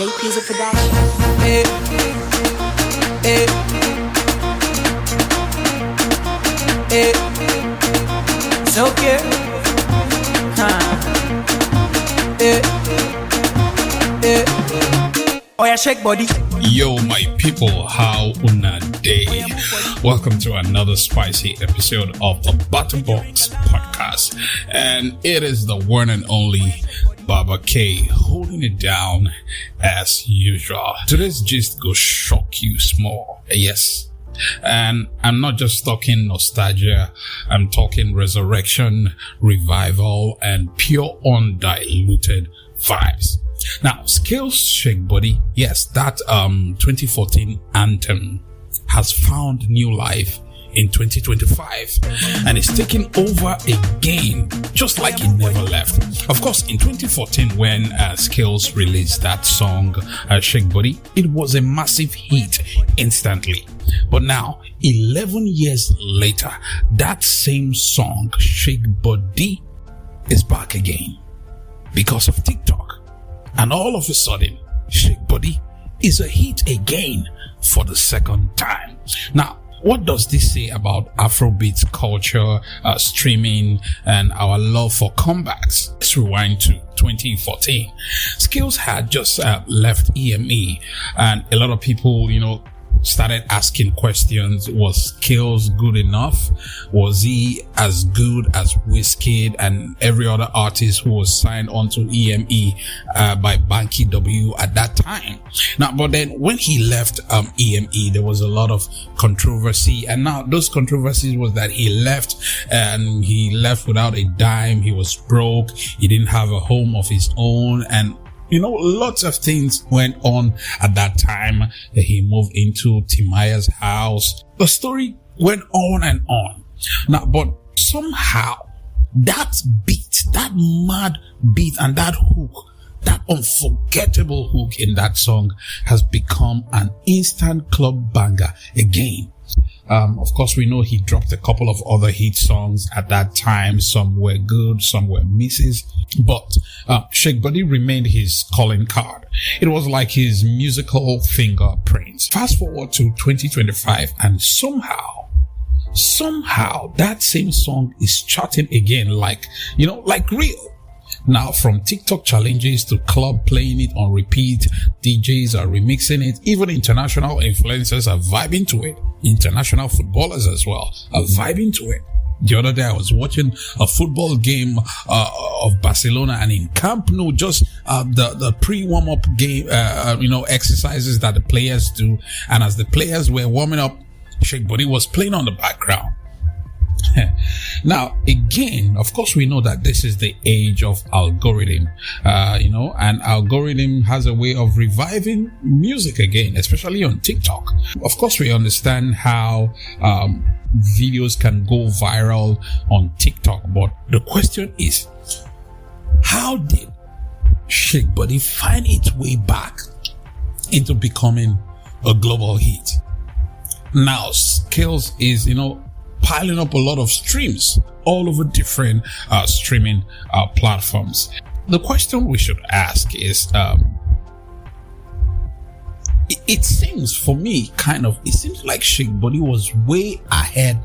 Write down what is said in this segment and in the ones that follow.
JP's a production. Hey, hey, hey. It's okay. Hey, hey. Oh yeah, Shakebody. Yo, my people, how una day? Welcome to another spicy episode of the Butterbox Podcast, and it is the one and only Baba K holding it down as usual. Today's gist go shock you small, yes. And I'm not just talking nostalgia, I'm talking resurrection, revival, and pure undiluted vibes. Now, Skales Shakebody, yes, that 2014 anthem has found new life in 2025 and is taking over again, just like it never left. Of course, in 2014, when Skales released that song, Shakebody, it was a massive hit instantly. But now, 11 years later, that same song, Shakebody, is back again because of TikTok. And all of a sudden, Shakebody is a hit again for the second time. Now, what does this say about Afrobeat culture, streaming, and our love for comebacks? Let's rewind to 2014. Skales had just left EME, and a lot of people, started asking questions. Was Skales good enough? Was he as good as Whizkid and every other artist who was signed onto EME by Banky W at that time? Now, but then when he left EME, there was a lot of controversy, and now those controversies was that he left and he left without a dime. He was broke. He didn't have a home of his own, and lots of things went on at that time. He moved into Timaya's house. The story went on and on. Now, but somehow that beat, that mad beat and that hook, that unforgettable hook in that song has become an instant club banger again. Of course, we know he dropped a couple of other hit songs at that time. Some were good, some were misses. But Shakebody remained his calling card. It was like his musical fingerprints. Fast forward to 2025, and somehow that same song is charting again, like real. Now, from TikTok challenges to club playing it on repeat, DJs are remixing it. Even international influencers are vibing to it. International footballers as well are vibing to it. The other day I was watching a football game of Barcelona, and in Camp Nou, just the pre-warm-up game, exercises that the players do. And as the players were warming up, Shakebody was playing on the background. Now, again, of course, we know that this is the age of algorithm, and algorithm has a way of reviving music again, especially on TikTok. Of course, we understand how videos can go viral on TikTok, but the question is, how did Shakebody find its way back into becoming a global hit? Now, Skales is, piling up a lot of streams all over different streaming platforms. The question we should ask is, it seems for me, it seems like Shakebody was way ahead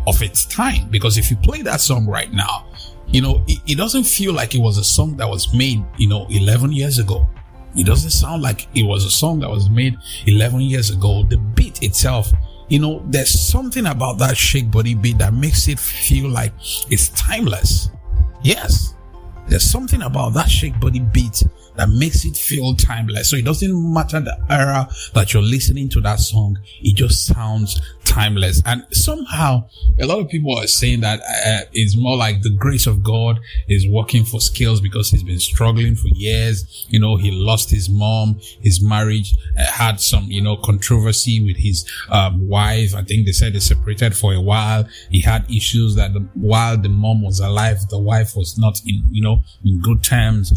of its time, because if you play that song right now, it doesn't feel like it was a song that was made, 11 years ago. It doesn't sound like it was a song that was made 11 years ago. The beat itself, there's something about that Shakebody beat that makes it feel like it's timeless. Yes, there's something about that Shakebody beat that makes it feel timeless. So it doesn't matter the era that you're listening to that song, it just sounds timeless. And somehow a lot of people are saying that it's more like the grace of God is working for Skales, because he's been struggling for years. He lost his mom, his marriage had some controversy with his wife. I think they said they separated for a while. He had issues that while the mom was alive, the wife was not in good terms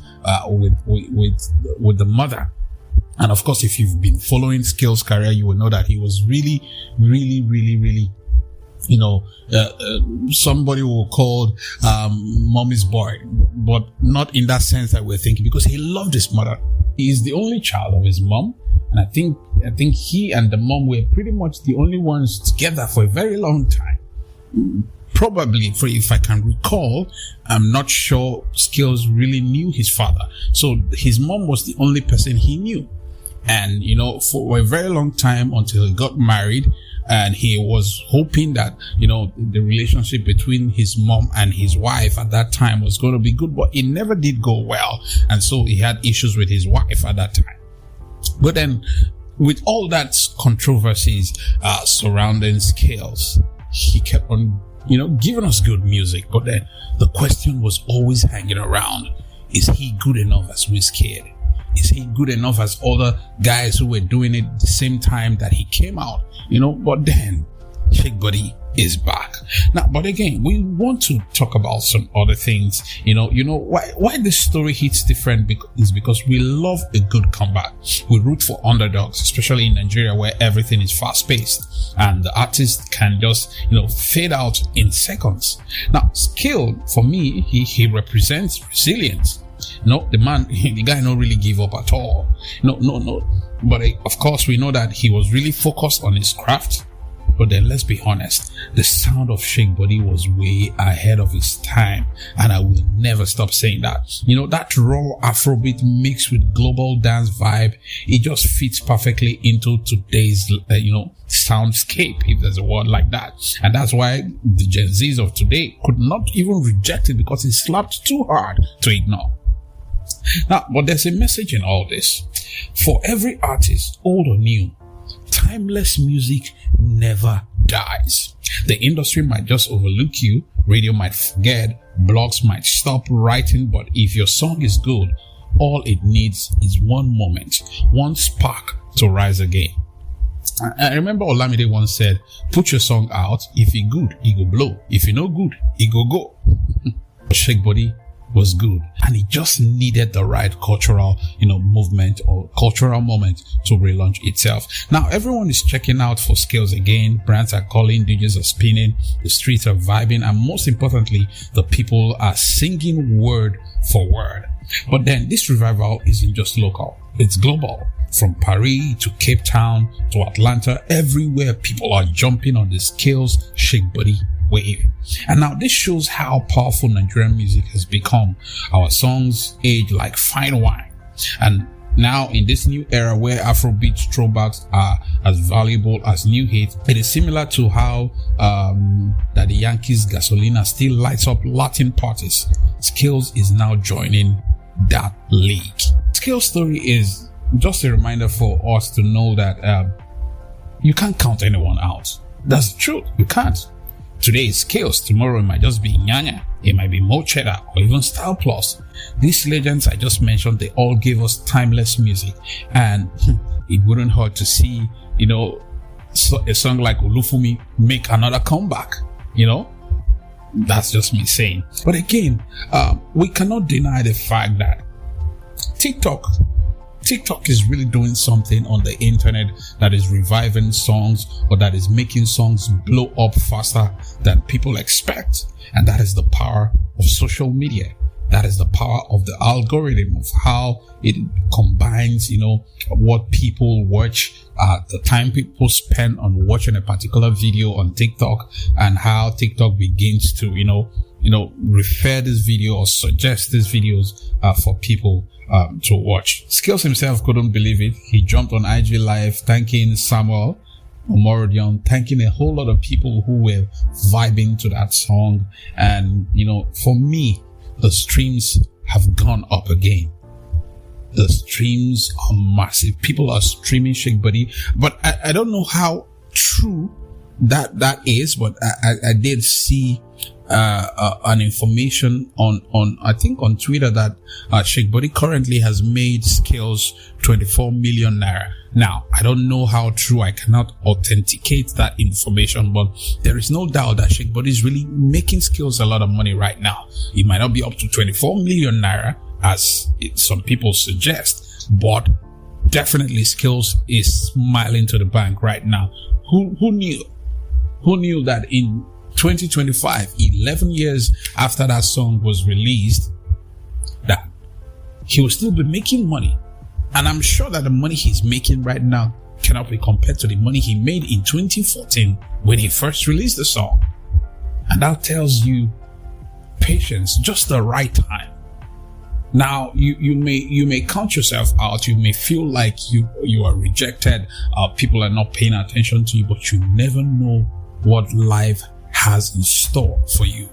with the mother. And of course, if you've been following Skales' career, you will know that he was really, really, really, really, somebody will call mommy's boy, but not in that sense that we're thinking, because he loved his mother. He's the only child of his mom. And I think he and the mom were pretty much the only ones together for a very long time. Probably, if I can recall, I'm not sure Skales really knew his father. So his mom was the only person he knew. And, for a very long time until he got married, and he was hoping that, the relationship between his mom and his wife at that time was going to be good, but it never did go well. And so he had issues with his wife at that time. But then, with all that controversies surrounding Skales, he kept on, giving us good music. But then the question was always hanging around: is he good enough as Whizkid? Is he good enough as other guys who were doing it the same time that he came out? But then Shakebody is back. Now, but again, we want to talk about some other things. Why this story hits different is because we love a good comeback. We root for underdogs, especially in Nigeria where everything is fast paced and the artist can just, fade out in seconds. Now, Skale, for me, he represents resilience. The guy don't really give up at all. No. But of course, we know that he was really focused on his craft. But then let's be honest, the sound of Shakebody was way ahead of his time. And I will never stop saying that. That raw Afrobeat mixed with global dance vibe, it just fits perfectly into today's, soundscape, if there's a word like that. And that's why the Gen Zs of today could not even reject it because it slapped too hard to ignore. Now, but there's a message in all this. For every artist, old or new, timeless music never dies. The industry might just overlook you, radio might forget, blogs might stop writing, but if your song is good, all it needs is one moment, one spark to rise again. I remember Olamide once said, put your song out, if it good, it go blow. If it no good, it go. Shakebody was good, and it just needed the right cultural, movement or cultural moment to relaunch itself. Now everyone is checking out for Skales again. Brands are calling, DJs are spinning, the streets are vibing, and most importantly, the people are singing word for word. But then this revival isn't just local, it's global. From Paris to Cape Town to Atlanta, everywhere people are jumping on the Skales Shakebody wave. And now this shows how powerful Nigerian music has become. Our songs age like fine wine. And now in this new era where Afrobeat throwbacks are as valuable as new hits, it is similar to how Daddy Yankee's Gasolina still lights up Latin parties. Skales is now joining that league. Skales' story is just a reminder for us to know that you can't count anyone out. That's the truth. You can't. Today is Skales, tomorrow it might just be Nyanya, it might be Mo Cheddar, or even Style Plus. These legends I just mentioned, they all gave us timeless music, and it wouldn't hurt to see, a song like Olufumi make another comeback, That's just me saying. But again, we cannot deny the fact that TikTok is really doing something on the internet that is reviving songs, or that is making songs blow up faster than people expect. And that is the power of social media. That is the power of the algorithm, of how it combines, what people watch, the time people spend on watching a particular video on TikTok, and how TikTok begins to, refer this video or suggest these videos for people to watch. Skales himself couldn't believe it. He jumped on IG Live thanking Samuel Omorodion, thanking a whole lot of people who were vibing to that song. And, for me, the streams have gone up again. The streams are massive. People are streaming Shakebody, but I don't know how true that is, but I did see an information on I think on Twitter that Shakebody currently has made Skales 24 million naira. Now, I don't know how true, I cannot authenticate that information, but there is no doubt that Shakebody is really making Skales a lot of money right now. It might not be up to 24 million naira as some people suggest, but definitely Skales is smiling to the bank right now. Who knew? Who knew that in 2025, 11 years after that song was released, that he will still be making money And I'm sure that the money he's making right now cannot be compared to the money he made in 2014 when he first released the song. And that tells you patience, just the right time. Now, you may count yourself out. You may feel like you are rejected. People are not paying attention to you, but you never know what life has in store for you.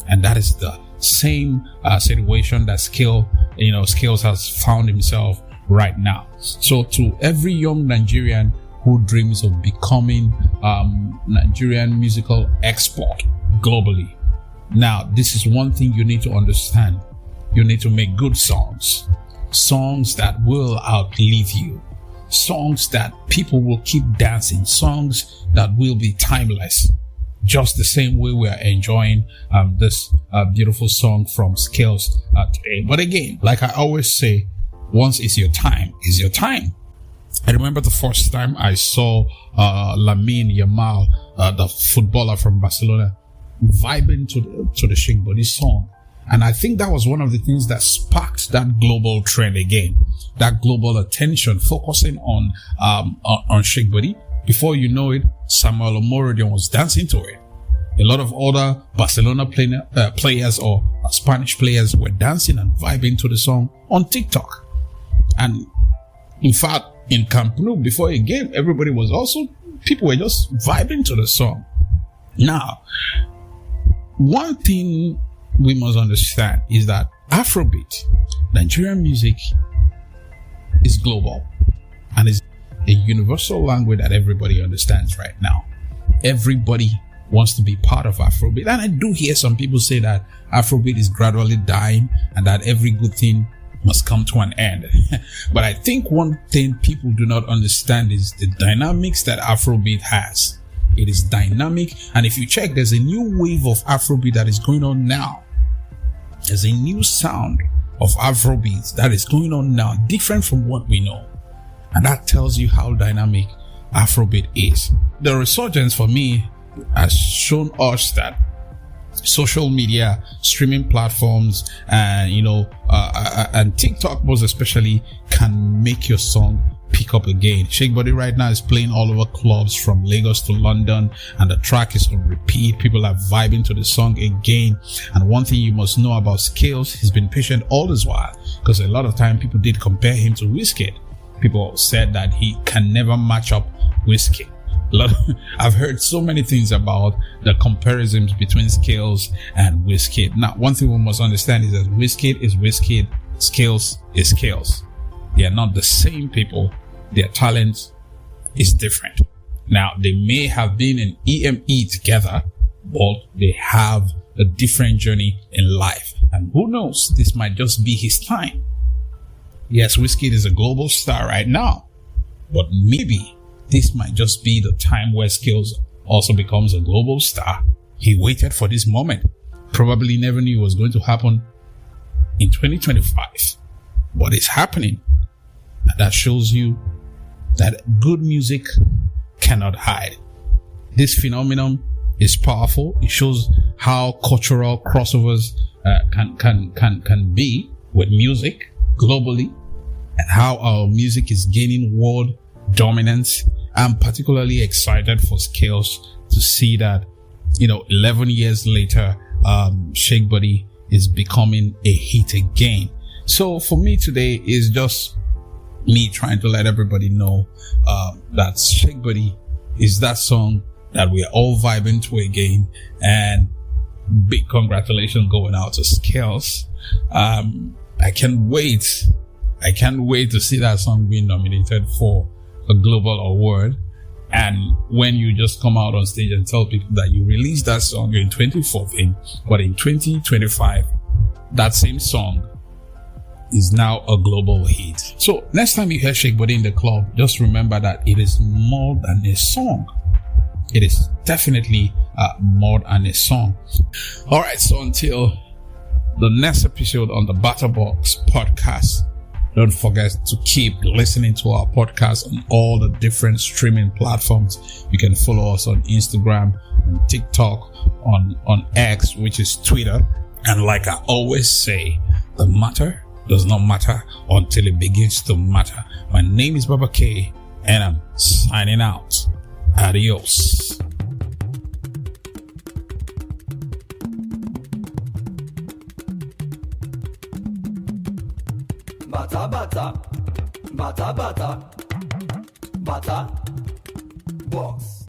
And that is the same situation that Skales has found himself right now. So to every young Nigerian who dreams of becoming Nigerian musical export globally, now this is one thing you need to understand. You need to make good songs that will outlive you, songs that people will keep dancing, songs that will be timeless, just the same way we are enjoying this beautiful song from Skales today. But again, like I always say, once it's your time, it's your time. I remember the first time I saw Lamine Yamal, the footballer from Barcelona, vibing to the Shakebody song. And I think that was one of the things that sparked that global trend again, that global attention focusing on Shakebody. Before you know it, Samuel Omorodion was dancing to it. A lot of other Barcelona players or Spanish players were dancing and vibing to the song on TikTok. And in fact, in Camp Nou, before a game, people were just vibing to the song. Now, one thing we must understand is that Afrobeat, Nigerian music, is global and is a universal language that everybody understands right now. Everybody wants to be part of Afrobeat. And I do hear some people say that Afrobeat is gradually dying and that every good thing must come to an end. But I think one thing people do not understand is the dynamics that Afrobeat has. It is dynamic. And if you check, there's a new wave of Afrobeat that is going on now. There's a new sound of Afrobeat that is going on now, different from what we know. And that tells you how dynamic Afrobeat is. The resurgence for me has shown us that social media, streaming platforms, and TikTok most especially can make your song pick up again. Shakebody right now is playing all over clubs from Lagos to London, and the track is on repeat. People are vibing to the song again. And one thing you must know about Skales, he's been patient all this while, because a lot of time people did compare him to Whizkid. People said that he can never match up Whizkid. I've heard so many things about the comparisons between Skales and Whizkid. Now, one thing we must understand is that Whizkid is Whizkid, Skales is Skales. They are not the same people. Their talent is different. Now, they may have been in EME together, but they have a different journey in life. And who knows, this might just be his time. Yes, Whizkid is a global star right now, but maybe this might just be the time where Skales also becomes a global star. He waited for this moment. Probably never knew it was going to happen in 2025, but it's happening. And that shows you that good music cannot hide. This phenomenon is powerful. It shows how cultural crossovers can be with music globally, and how our music is gaining world dominance. I'm particularly excited for Skales to see that, 11 years later, Shakebody is becoming a hit again. So for me today is just me trying to let everybody know that Shakebody is that song that we're all vibing to again. And big congratulations going out to Skales. I can't wait to see that song being nominated for a global award. And when you just come out on stage and tell people that you released that song in 2014, but in 2025, that same song is now a global hit. So next time you hear Shakebody in the club, just remember that it is more than a song. It is definitely more than a song. All right, so until the next episode on the Batterbox podcast, don't forget to keep listening to our podcast on all the different streaming platforms. You can follow us on Instagram, on TikTok, on X, which is Twitter. And like I always say, the does not matter until it begins to matter. My name is Baba K, and I'm signing out. Adios. Bata bata, bata bata, bata, box.